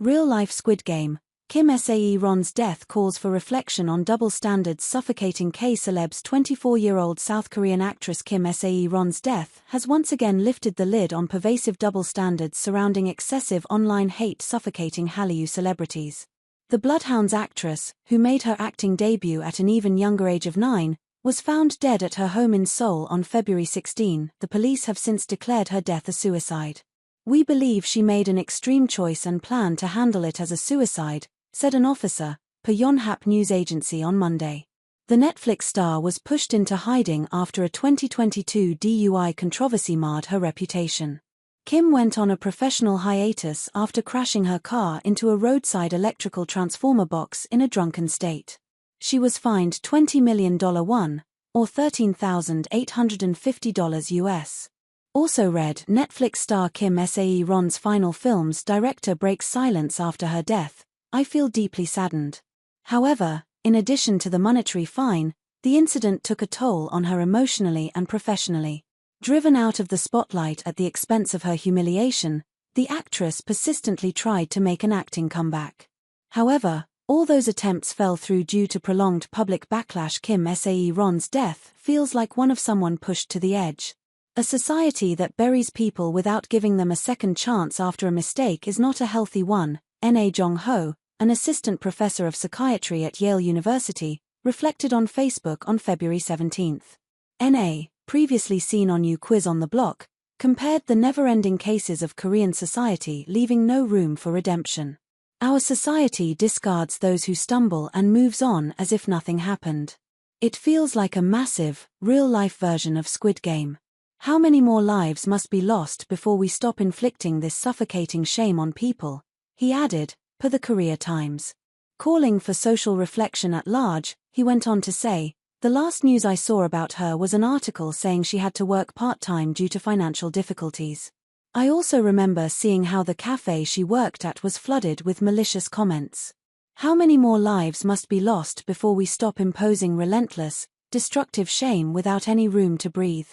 Real-life Squid Game. Kim Sae Ron's death calls for reflection on double standards suffocating Kcelebs. 24-year-old South Korean actress Kim Sae Ron's death has once again lifted the lid on pervasive double standards surrounding excessive online hate suffocating Hallyu celebrities. The Bloodhounds actress, who made her acting debut at an even younger age of 9, was found dead at her home in Seoul on February 16. The police have since declared her death a suicide. "We believe she made an extreme choice and planned to handle it as a suicide," said an officer, per Yonhap news agency on Monday. The Netflix star was pushed into hiding after a 2022 DUI controversy marred her reputation. Kim went on a professional hiatus after crashing her car into a roadside electrical transformer box in a drunken state. She was fined $20 million won, or $13,850 US. Also read, Netflix star Kim Sae Ron's final film's director breaks silence after her death. "I feel deeply saddened." However, in addition to the monetary fine, the incident took a toll on her emotionally and professionally. Driven out of the spotlight at the expense of her humiliation, the actress persistently tried to make an acting comeback. However, all those attempts fell through due to prolonged public backlash. Kim Sae Ron's death feels like one of someone pushed to the edge. A society that buries people without giving them a second chance after a mistake is not a healthy one, Na Jong-ho, an assistant professor of psychiatry at Yale University, reflected on Facebook on February 17. Na, previously seen on New Quiz on the Block, compared the never-ending cases of Korean society leaving no room for redemption. "Our society discards those who stumble and moves on as if nothing happened. It feels like a massive, real-life version of Squid Game. How many more lives must be lost before we stop inflicting this suffocating shame on people?" he added, per the Korea Times. Calling for social reflection at large, he went on to say, "The last news I saw about her was an article saying she had to work part-time due to financial difficulties. I also remember seeing how the cafe she worked at was flooded with malicious comments. How many more lives must be lost before we stop imposing relentless, destructive shame without any room to breathe?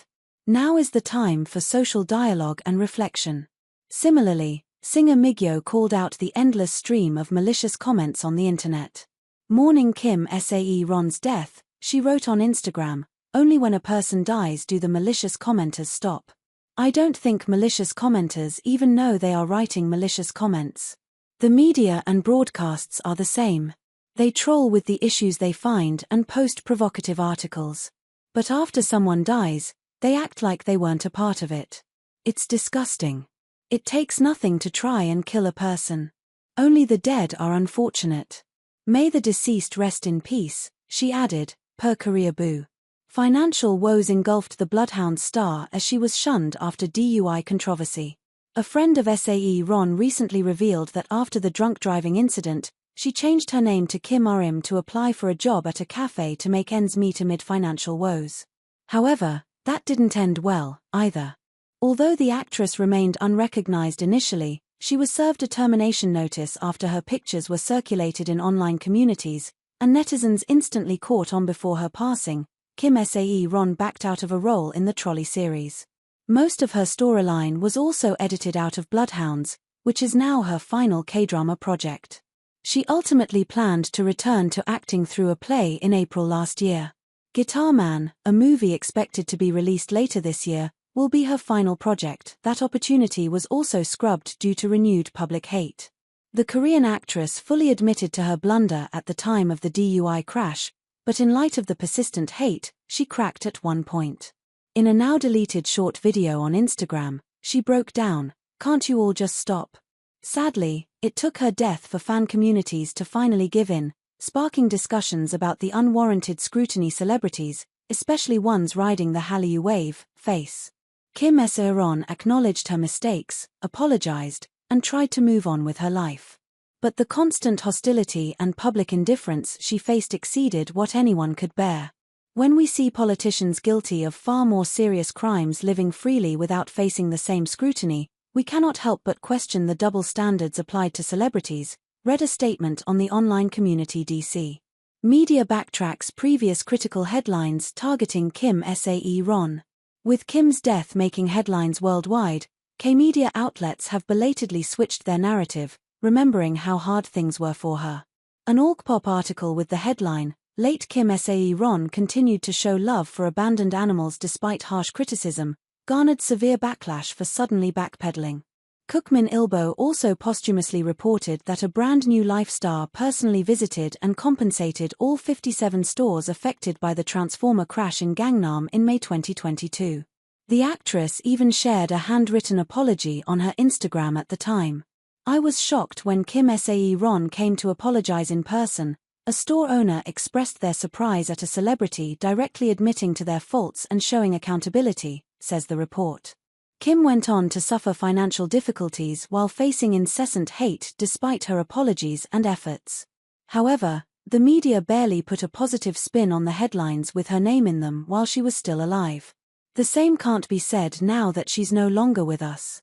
Now is the time for social dialogue and reflection." Similarly, singer Migyo called out the endless stream of malicious comments on the internet. Mourning Kim Sae Ron's death, she wrote on Instagram, "Only when a person dies do the malicious commenters stop. I don't think malicious commenters even know they are writing malicious comments. The media and broadcasts are the same. They troll with the issues they find and post provocative articles. But after someone dies, they act like they weren't a part of it. It's disgusting. It takes nothing to try and kill a person. Only the dead are unfortunate. May the deceased rest in peace," she added, per Korea Boo. Financial woes engulfed the Bloodhounds star as she was shunned after DUI controversy. A friend of Sae Ron recently revealed that after the drunk driving incident, she changed her name to Kim Rim to apply for a job at a cafe to make ends meet amid financial woes. However, that didn't end well, either. Although the actress remained unrecognized initially, she was served a termination notice after her pictures were circulated in online communities, and netizens instantly caught on. Before her passing, Kim Sae Ron backed out of a role in the Trolley series. Most of her storyline was also edited out of Bloodhounds, which is now her final K-drama project. She ultimately planned to return to acting through a play in April last year. Guitar Man, a movie expected to be released later this year, will be her final project. That opportunity was also scrubbed due to renewed public hate. The Korean actress fully admitted to her blunder at the time of the DUI crash, but in light of the persistent hate, she cracked at one point. In a now-deleted short video on Instagram, she broke down, "Can't you all just stop?" Sadly, it took her death for fan communities to finally give in, sparking discussions about the unwarranted scrutiny celebrities, especially ones riding the Hallyu wave, face. Kim Sae Ron acknowledged her mistakes, apologized, and tried to move on with her life. But the constant hostility and public indifference she faced exceeded what anyone could bear. When we see politicians guilty of far more serious crimes living freely without facing the same scrutiny, we cannot help but question the double standards applied to celebrities, read a statement on the online community. DC Media backtracks previous critical headlines targeting Kim Sae Ron. With Kim's death making headlines worldwide, K-media outlets have belatedly switched their narrative, remembering how hard things were for her. An Orgpop article with the headline, "Late Kim Sae Ron continued to show love for abandoned animals despite harsh criticism," garnered severe backlash for suddenly backpedaling. Kookmin Ilbo also posthumously reported that a brand new Life star personally visited and compensated all 57 stores affected by the Transformer crash in Gangnam in May 2022. The actress even shared a handwritten apology on her Instagram at the time. "I was shocked when Kim Sae Ron came to apologize in person," a store owner expressed their surprise at a celebrity directly admitting to their faults and showing accountability, says the report. Kim went on to suffer financial difficulties while facing incessant hate despite her apologies and efforts. However, the media barely put a positive spin on the headlines with her name in them while she was still alive. "The same can't be said now that she's no longer with us.